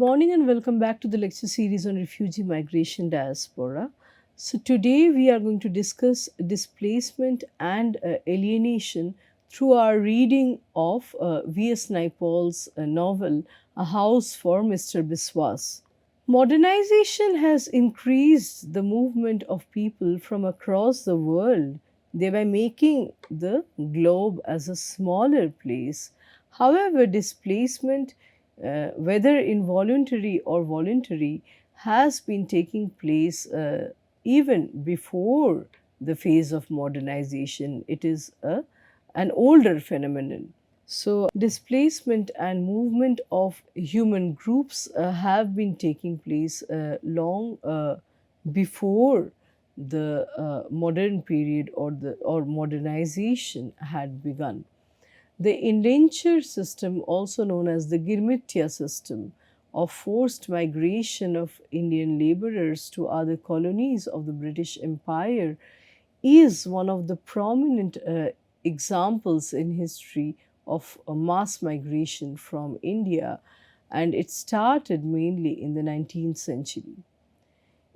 morning and welcome back to the lecture series on refugee migration diaspora. So, today we are going to discuss displacement and alienation through our reading of V.S. Naipaul's novel A House for Mr. Biswas. Modernization has increased the movement of people from across the world, thereby making the globe as a smaller place. However, displacement, whether involuntary or voluntary, has been taking place even before the phase of modernization. It is an older phenomenon. So, displacement and movement of human groups have been taking place long before the modern period or modernization had begun. The indenture system, also known as the Girmitya system, of forced migration of Indian laborers to other colonies of the British Empire, is one of the prominent examples in history of a mass migration from India, and it started mainly in the 19th century.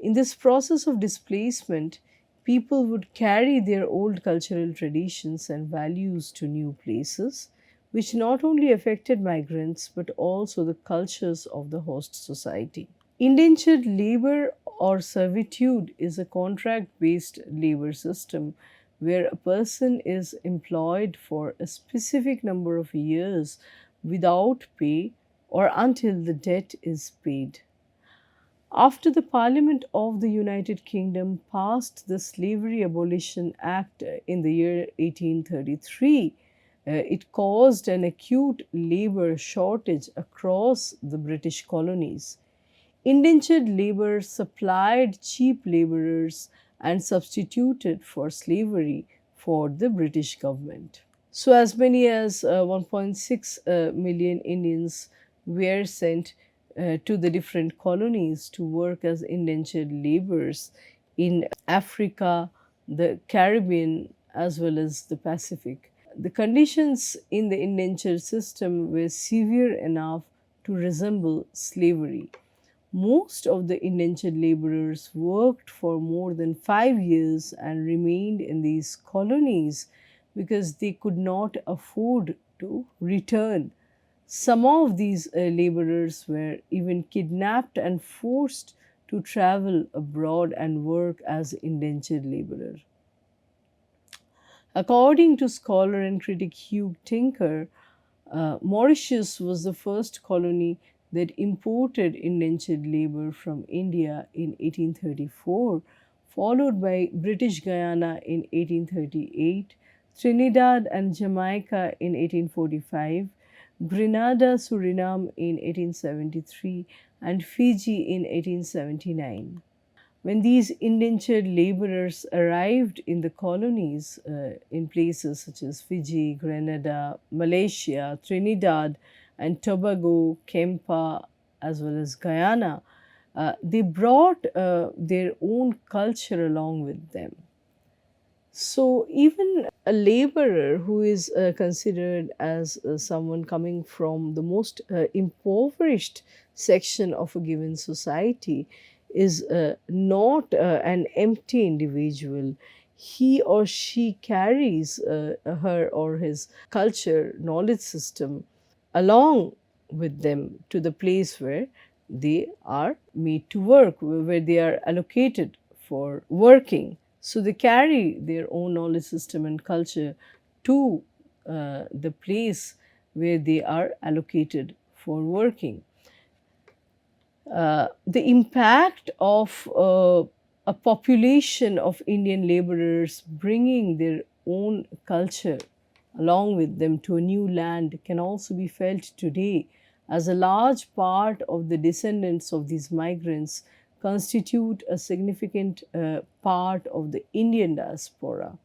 In this process of displacement, people would carry their old cultural traditions and values to new places, which not only affected migrants but also the cultures of the host society. Indentured labor or servitude is a contract based labor system where a person is employed for a specific number of years without pay or until the debt is paid. After the Parliament of the United Kingdom passed the Slavery Abolition Act in the year 1833, it caused an acute labor shortage across the British colonies. Indentured labor supplied cheap laborers and substituted for slavery for the British government. So, as many as 1.6 million Indians were sent to the different colonies to work as indentured laborers in Africa, the Caribbean, as well as the Pacific. The conditions in the indenture system were severe enough to resemble slavery. Most of the indentured laborers worked for more than 5 years and remained in these colonies because they could not afford to return. Some of these laborers were even kidnapped and forced to travel abroad and work as indentured laborers. According to scholar and critic Hugh Tinker, Mauritius was the first colony that imported indentured labor from India in 1834, followed by British Guyana in 1838, Trinidad and Jamaica in 1845, Grenada, Suriname in 1873, and Fiji in 1879. When these indentured laborers arrived in the colonies in places such as Fiji, Grenada, Malaysia, Trinidad and Tobago, Kempa, as well as Guyana, they brought their own culture along with them. So, even a laborer who is considered as someone coming from the most impoverished section of a given society is not an empty individual. He or she carries her or his culture, knowledge system along with them to the place where they are made to work, where they are allocated for working. So they carry their own knowledge system and culture to the place where they are allocated for working. The impact of a population of Indian laborers bringing their own culture along with them to a new land can also be felt today, as a large part of the descendants of these migrants constitute a significant part of the Indian diaspora.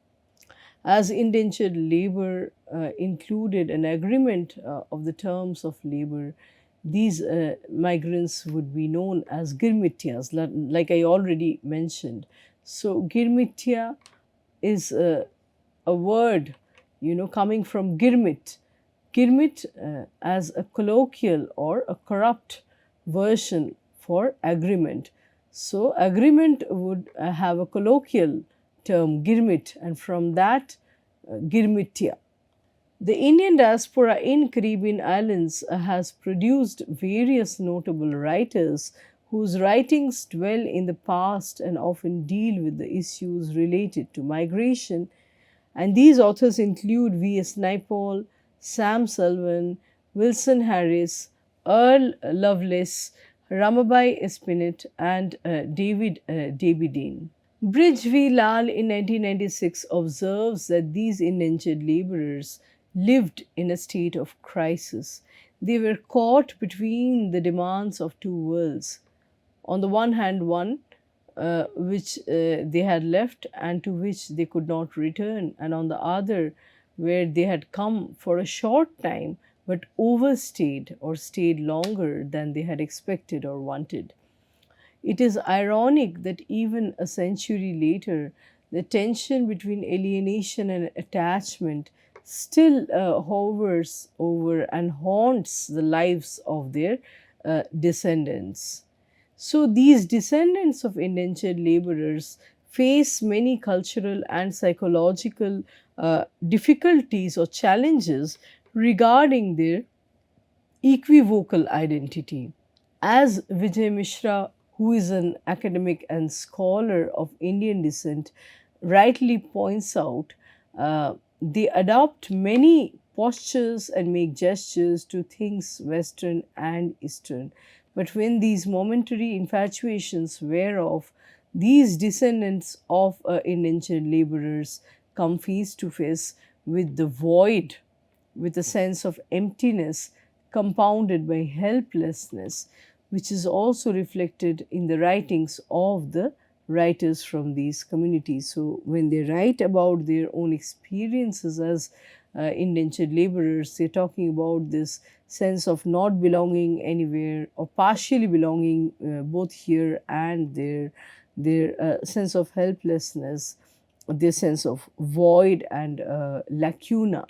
As indentured labor included an agreement of the terms of labor, these migrants would be known as Girmityas, like I already mentioned. So, Girmitya is a word, coming from Girmit. Girmit as a colloquial or a corrupt version for agreement. So, agreement would have a colloquial term, girmit, and from that, girmitya. The Indian diaspora in Caribbean islands has produced various notable writers whose writings dwell in the past and often deal with the issues related to migration. And these authors include V.S. Naipaul, Sam Sullivan, Wilson Harris, Earl Lovelace, Ramabai Espinette, and David Dabydeen. Bridge V. Lal in 1996 observes that these indentured laborers lived in a state of crisis. They were caught between the demands of two worlds. On the one hand, one which they had left and to which they could not return, and on the other, where they had come for a short time but overstayed or stayed longer than they had expected or wanted. It is ironic that even a century later, the tension between alienation and attachment still hovers over and haunts the lives of their descendants. So, these descendants of indentured laborers face many cultural and psychological difficulties or challenges regarding their equivocal identity. As Vijay Mishra, who is an academic and scholar of Indian descent, rightly points out, they adopt many postures and make gestures to things Western and Eastern. But when these momentary infatuations wear off, these descendants of indentured laborers come face to face with the void, with a sense of emptiness compounded by helplessness, which is also reflected in the writings of the writers from these communities. So, when they write about their own experiences as indentured laborers, they're talking about this sense of not belonging anywhere or partially belonging both here and there, their sense of helplessness, their sense of void and lacuna,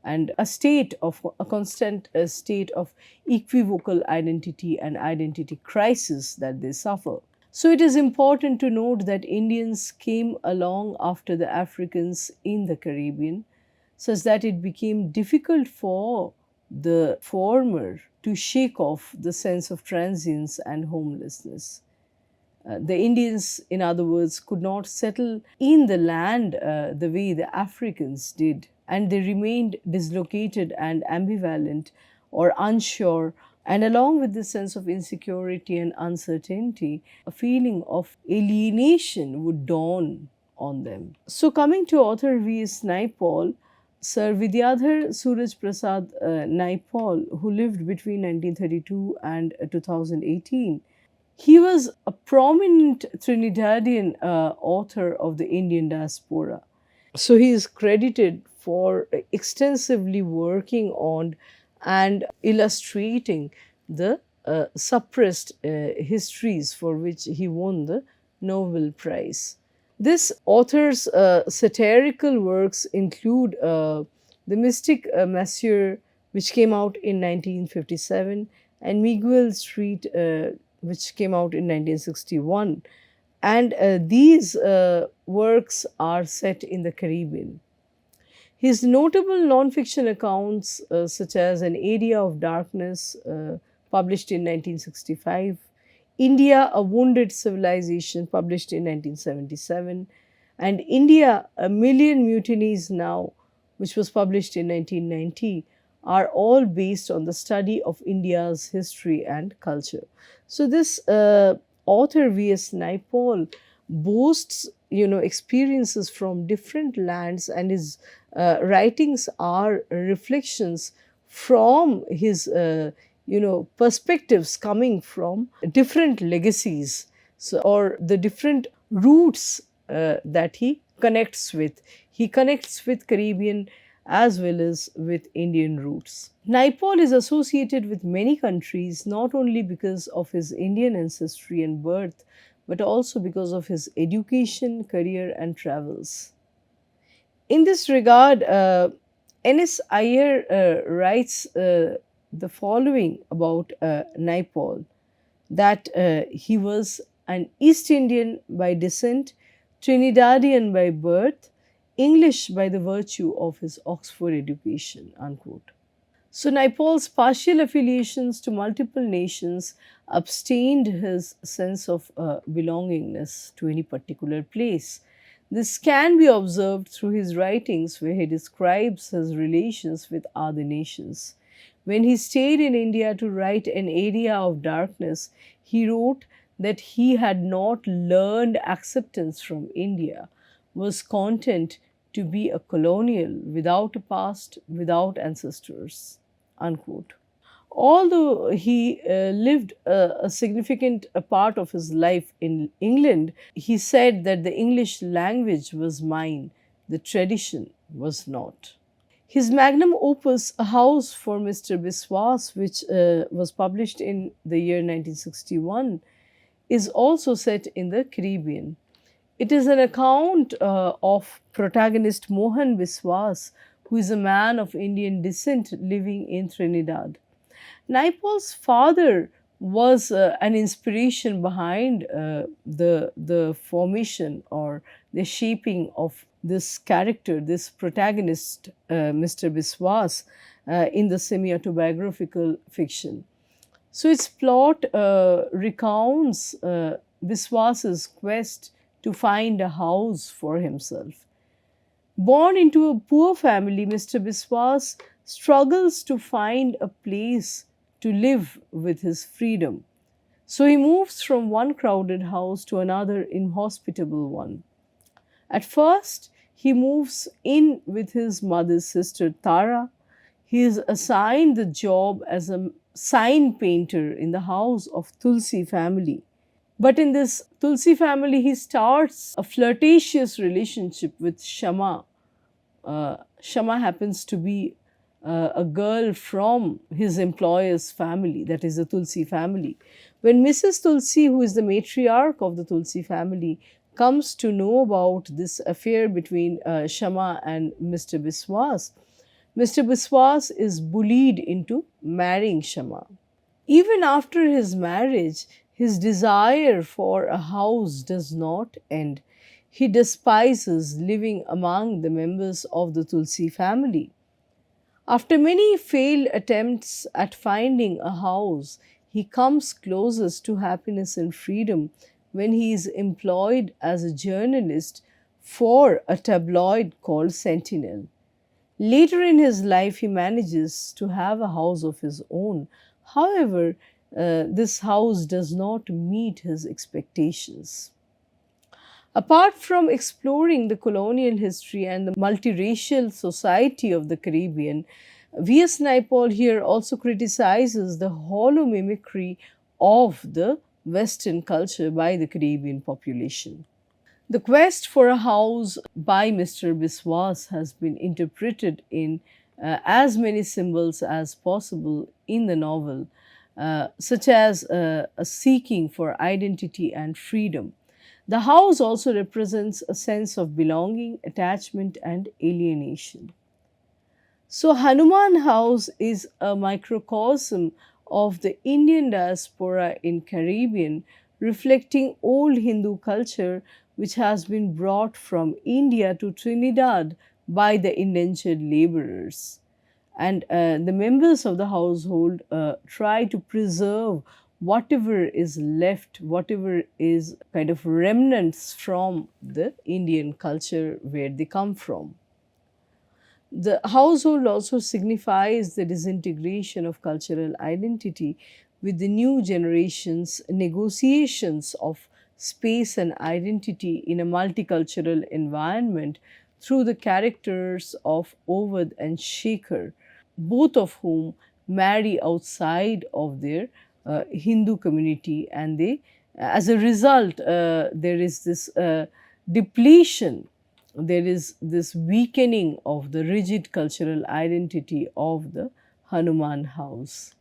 and a state of a constant state of equivocal identity and identity crisis that they suffer. So it is important to note that Indians came along after the Africans in the Caribbean, such that it became difficult for the former to shake off the sense of transience and homelessness. The Indians, in other words, could not settle in the land the way the Africans did, and they remained dislocated and ambivalent or unsure. And along with this sense of insecurity and uncertainty, a feeling of alienation would dawn on them. So, coming to author V.S. Naipaul, Sir Vidyadhar Suraj Prasad Naipaul, who lived between 1932 and 2018, he was a prominent Trinidadian author of the Indian diaspora. So he is credited for extensively working on and illustrating the suppressed histories for which he won the Nobel Prize. This author's satirical works include The Mystic Masseur, which came out in 1957, and Miguel Street, which came out in 1961. And these works are set in the Caribbean. His notable nonfiction accounts, such as An Area of Darkness, published in 1965, India, A Wounded Civilization, published in 1977, and India, A Million Mutinies Now, which was published in 1990, are all based on the study of India's history and culture. So, this author V.S. Naipaul boasts, experiences from different lands, and his writings are reflections from his perspectives coming from different legacies, so, or the different roots that he connects with. He connects with Caribbean as well as with Indian roots. Naipaul is associated with many countries not only because of his Indian ancestry and birth, but also because of his education, career, and travels. In this regard, N.S. Iyer writes the following about Naipaul. that he was an East Indian by descent, Trinidadian by birth, English by the virtue of his Oxford education, unquote. So Naipaul's partial affiliations to multiple nations abstained his sense of belongingness to any particular place. This can be observed through his writings where he describes his relations with other nations. When he stayed in India to write An Area of Darkness, he wrote that he had not learned acceptance from India, was content to be a colonial without a past, without ancestors, unquote. Although he lived a significant part of his life in England, he said that the English language was mine, the tradition was not. His magnum opus, A House for Mr. Biswas, which was published in the year 1961, is also set in the Caribbean. It is an account of protagonist Mohan Biswas, who is a man of Indian descent living in Trinidad. Naipaul's father was an inspiration behind the formation or the shaping of this character, this protagonist, Mr. Biswas, in the semi autobiographical fiction. So its plot recounts Biswas's quest to find a house for himself. Born into a poor family, Mr. Biswas struggles to find a place to live with his freedom. So he moves from one crowded house to another inhospitable one. At first, he moves in with his mother's sister Tara. He is assigned the job as a sign painter in the house of Tulsi family. But in this Tulsi family, he starts a flirtatious relationship with Shama. Shama happens to be a girl from his employer's family, that is the Tulsi family. When Mrs. Tulsi, who is the matriarch of the Tulsi family, comes to know about this affair between Shama and Mr. Biswas, Mr. Biswas is bullied into marrying Shama. Even after his marriage, his desire for a house does not end. He despises living among the members of the Tulsi family. After many failed attempts at finding a house, he comes closest to happiness and freedom when he is employed as a journalist for a tabloid called Sentinel. Later in his life, he manages to have a house of his own. However, this house does not meet his expectations. Apart from exploring the colonial history and the multiracial society of the Caribbean, V.S. Naipaul here also criticizes the hollow mimicry of the Western culture by the Caribbean population. The quest for a house by Mr. Biswas has been interpreted in as many symbols as possible in the novel, such as a seeking for identity and freedom. The house also represents a sense of belonging, attachment, and alienation. So, Hanuman House is a microcosm of the Indian diaspora in Caribbean, reflecting old Hindu culture which has been brought from India to Trinidad by the indentured laborers. And the members of the household try to preserve whatever is left, whatever is kind of remnants from the Indian culture where they come from. The household also signifies the disintegration of cultural identity with the new generation's negotiations of space and identity in a multicultural environment through the characters of Ovad and Shekhar, both of whom marry outside of their Hindu community, and they, as a result, there is this depletion, there is this weakening of the rigid cultural identity of the Hanuman house.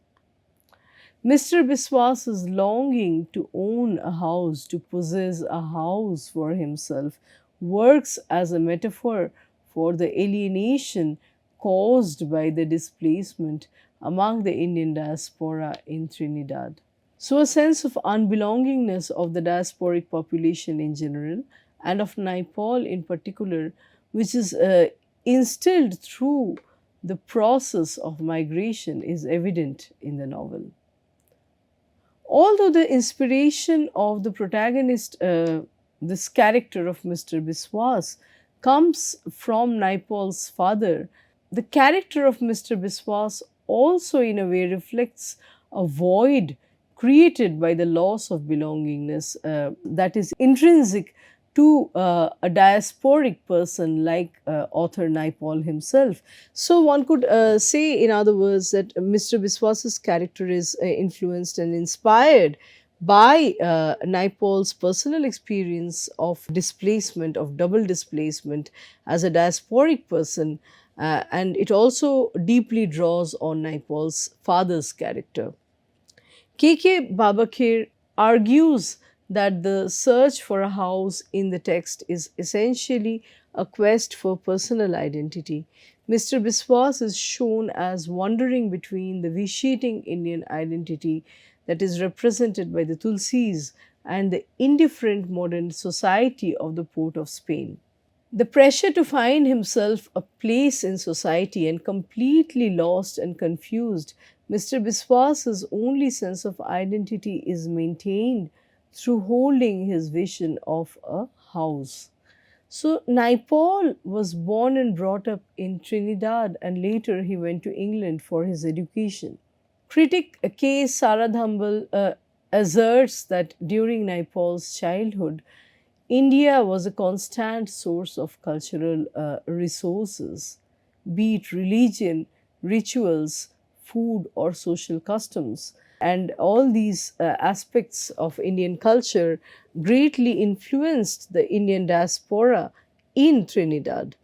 Mr. Biswas's longing to own a house, to possess a house for himself, works as a metaphor for the alienation caused by the displacement among the Indian diaspora in Trinidad. So, a sense of unbelongingness of the diasporic population in general and of Naipaul in particular, which is instilled through the process of migration, is evident in the novel. Although the inspiration of the protagonist, this character of Mr. Biswas, comes from Naipaul's father, the character of Mr. Biswas also, in a way, reflects a void created by the loss of belongingness that is intrinsic to a diasporic person like author Naipaul himself. So, one could say, in other words, that Mr. Biswas's character is influenced and inspired by Naipaul's personal experience of displacement, of double displacement as a diasporic person, and it also deeply draws on Naipaul's father's character. K.K. Babakir argues that the search for a house in the text is essentially a quest for personal identity. Mr. Biswas is shown as wandering between the vitiating Indian identity that is represented by the Tulsis and the indifferent modern society of the port of Spain. The pressure to find himself a place in society and completely lost and confused, Mr. Biswas's only sense of identity is maintained through holding his vision of a house. So, Naipaul was born and brought up in Trinidad, and later he went to England for his education. Critic K. Saradhambal asserts that during Naipaul's childhood, India was a constant source of cultural resources, be it religion, rituals, food, or social customs. And all these aspects of Indian culture greatly influenced the Indian diaspora in Trinidad.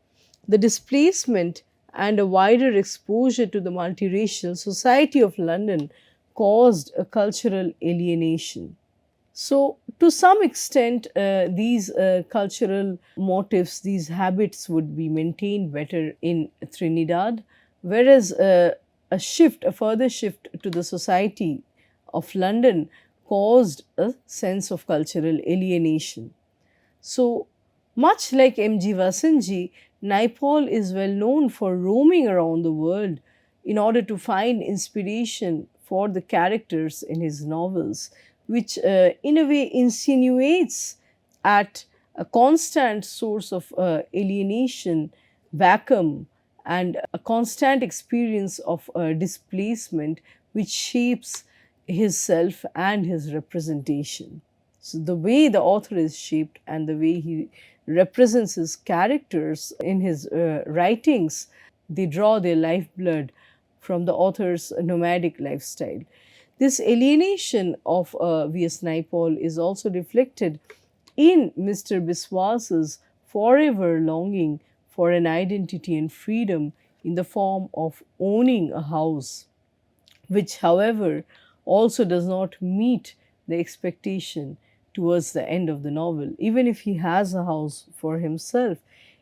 The displacement and a wider exposure to the multiracial society of London caused a cultural alienation. So, to some extent, these cultural motifs, these habits would be maintained better in Trinidad, whereas a further shift to the society of London caused a sense of cultural alienation. So, much like M.G. Vasanji, Naipaul is well known for roaming around the world in order to find inspiration for the characters in his novels, which in a way insinuates at a constant source of alienation, vacuum, and a constant experience of displacement, which shapes his self and his representation. So, the way the author is shaped and the way he represents his characters in his writings, they draw their lifeblood from the author's nomadic lifestyle. This alienation of V.S. Naipaul is also reflected in Mr. Biswas's forever longing for an identity and freedom in the form of owning a house, which, however, also does not meet the expectation towards the end of the novel. Even if he has a house for himself,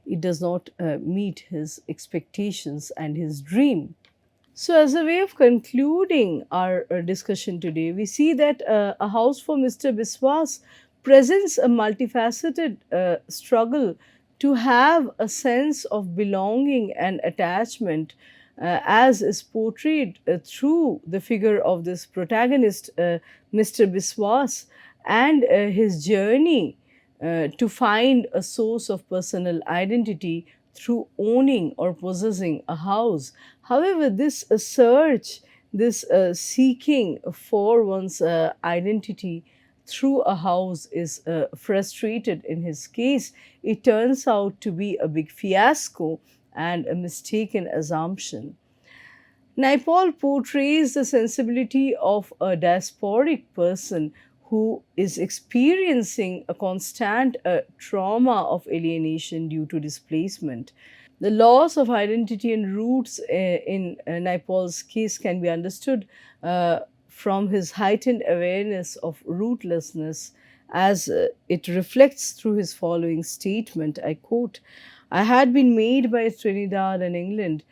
it does not meet his expectations and his dream. So, as a way of concluding our discussion today, we see that A House for Mr. Biswas presents a multifaceted struggle to have a sense of belonging and attachment, as is portrayed through the figure of this protagonist, Mr. Biswas, and his journey to find a source of personal identity through owning or possessing a house. However, this search, this seeking for one's identity through a house is frustrated in his case. It turns out to be a big fiasco and a mistaken assumption. Naipaul portrays the sensibility of a diasporic person who is experiencing a constant trauma of alienation due to displacement. The loss of identity and roots in Naipaul's case can be understood from his heightened awareness of rootlessness, as it reflects through his following statement. I quote, "I had been made by Trinidad and England.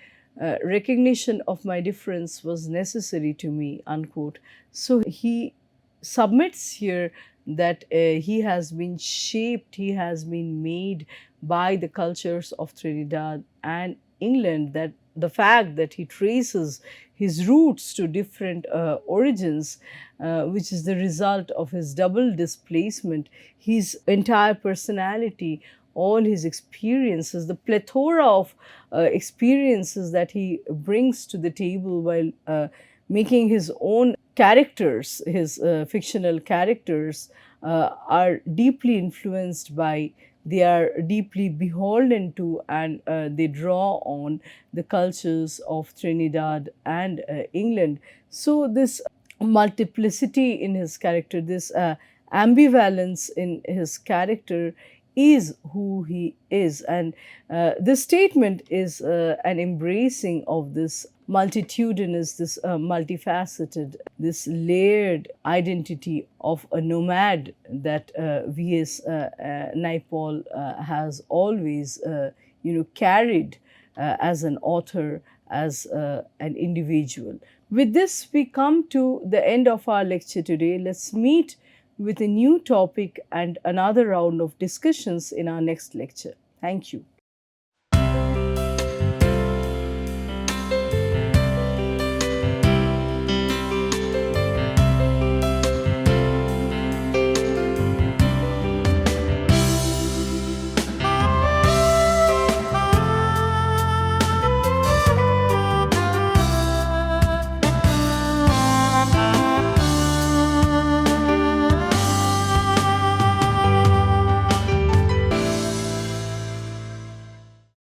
Recognition of my difference was necessary to me," unquote. So he submits here that he has been shaped, he has been made by the cultures of Trinidad and England, that the fact that he traces his roots to different origins, which is the result of his double displacement, his entire personality, all his experiences, the plethora of experiences that he brings to the table while making his own characters, his fictional characters, are deeply influenced by, they are deeply beholden to, and they draw on the cultures of Trinidad and England. So, this multiplicity in his character, this ambivalence in his character is who he is. And this statement is an embracing of this multitudinous, this multifaceted, this layered identity of a nomad that V.S. Naipaul has always, carried as an author, as an individual. With this, we come to the end of our lecture today. Let's meet with a new topic and another round of discussions in our next lecture. Thank you.